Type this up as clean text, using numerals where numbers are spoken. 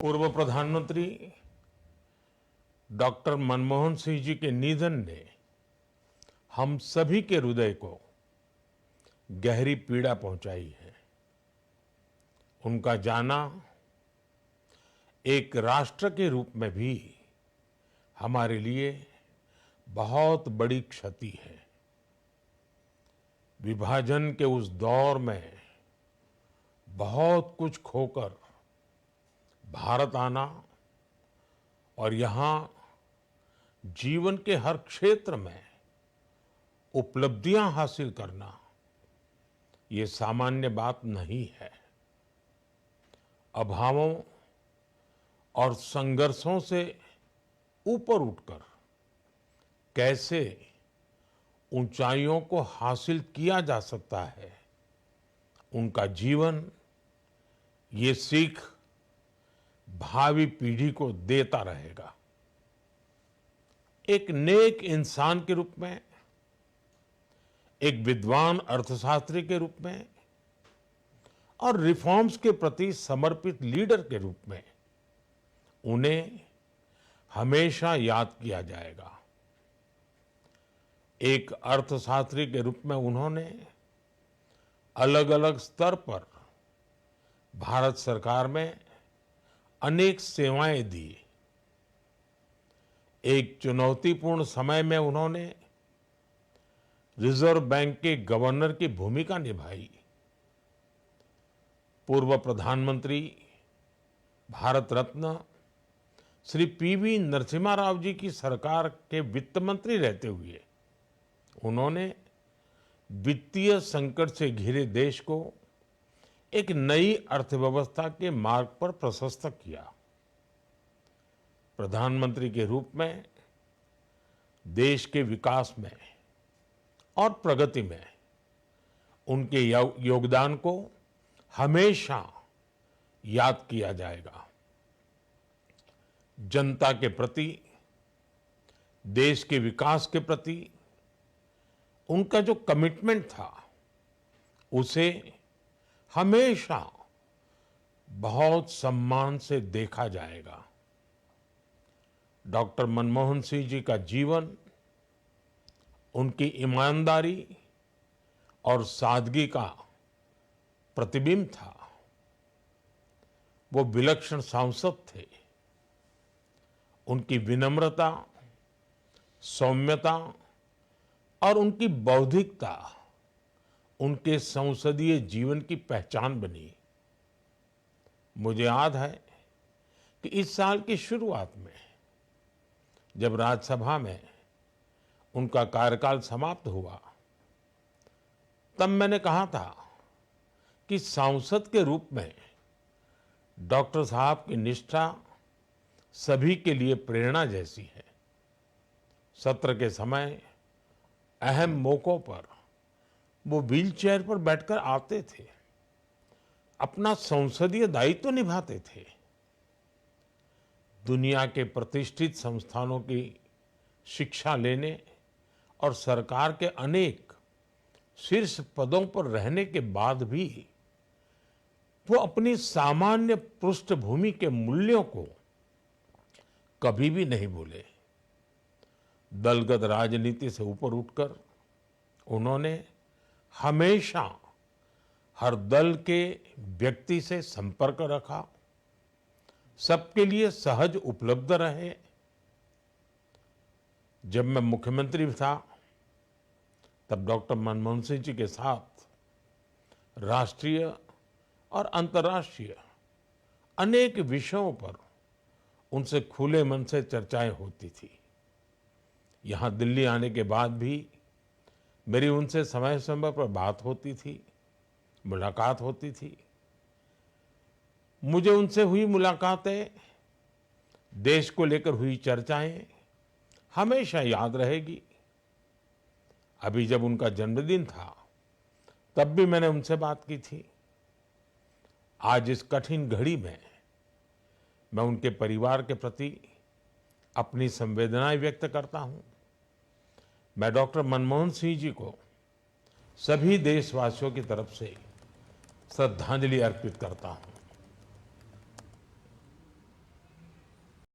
पूर्व प्रधानमंत्री डॉक्टर मनमोहन सिंह जी के निधन ने हम सभी के हृदय को गहरी पीड़ा पहुंचाई है। उनका जाना एक राष्ट्र के रूप में भी हमारे लिए बहुत बड़ी क्षति है। विभाजन के उस दौर में बहुत कुछ खोकर भारत आना और यहाँ जीवन के हर क्षेत्र में उपलब्धियां हासिल करना ये सामान्य बात नहीं है। अभावों और संघर्षों से ऊपर उठकर कैसे ऊंचाइयों को हासिल किया जा सकता है, उनका जीवन ये सीख भावी पीढ़ी को देता रहेगा। एक नेक इंसान के रूप में, एक विद्वान अर्थशास्त्री के रूप में और रिफॉर्म्स के प्रति समर्पित लीडर के रूप में उन्हें हमेशा याद किया जाएगा। एक अर्थशास्त्री के रूप में उन्होंने अलग अलग स्तर पर भारत सरकार में अनेक सेवाएं दी। एक चुनौतीपूर्ण समय में उन्होंने रिजर्व बैंक के गवर्नर की भूमिका निभाई। पूर्व प्रधानमंत्री भारत रत्न श्री पीवी नरसिम्हा राव जी की सरकार के वित्त मंत्री रहते हुए उन्होंने वित्तीय संकट से घिरे देश को एक नई अर्थव्यवस्था के मार्ग पर प्रशस्त किया। प्रधानमंत्री के रूप में देश के विकास में और प्रगति में उनके योगदान को हमेशा याद किया जाएगा। जनता के प्रति, देश के विकास के प्रति उनका जो कमिटमेंट था उसे हमेशा बहुत सम्मान से देखा जाएगा। डॉक्टर मनमोहन सिंह जी का जीवन उनकी ईमानदारी और सादगी का प्रतिबिंब था। वो विलक्षण सांसद थे। उनकी विनम्रता, सौम्यता और उनकी बौद्धिकता उनके संसदीय जीवन की पहचान बनी। मुझे याद है कि इस साल की शुरुआत में जब राज्यसभा में उनका कार्यकाल समाप्त हुआ, तब मैंने कहा था कि सांसद के रूप में डॉक्टर साहब की निष्ठा सभी के लिए प्रेरणा जैसी है। सत्र के समय अहम मौकों पर वो व्हीलचेयर पर बैठकर आते थे, अपना संसदीय दायित्व निभाते थे। दुनिया के प्रतिष्ठित संस्थानों की शिक्षा लेने और सरकार के अनेक शीर्ष पदों पर रहने के बाद भी वो अपनी सामान्य पृष्ठभूमि के मूल्यों को कभी भी नहीं भूले। दलगत राजनीति से ऊपर उठकर उन्होंने हमेशा हर दल के व्यक्ति से संपर्क रखा, सबके लिए सहज उपलब्ध रहे। जब मैं मुख्यमंत्री था तब डॉक्टर मनमोहन सिंह जी के साथ राष्ट्रीय और अंतर्राष्ट्रीय अनेक विषयों पर उनसे खुले मन से चर्चाएं होती थी। यहाँ दिल्ली आने के बाद भी मेरी उनसे समय समय पर बात होती थी, मुलाकात होती थी। मुझे उनसे हुई मुलाकातें, देश को लेकर हुई चर्चाएं हमेशा याद रहेगी। अभी जब उनका जन्मदिन था तब भी मैंने उनसे बात की थी। आज इस कठिन घड़ी में मैं उनके परिवार के प्रति अपनी संवेदनाएं व्यक्त करता हूं। मैं डॉक्टर मनमोहन सिंह जी को सभी देशवासियों की तरफ से श्रद्धांजलि अर्पित करता हूं।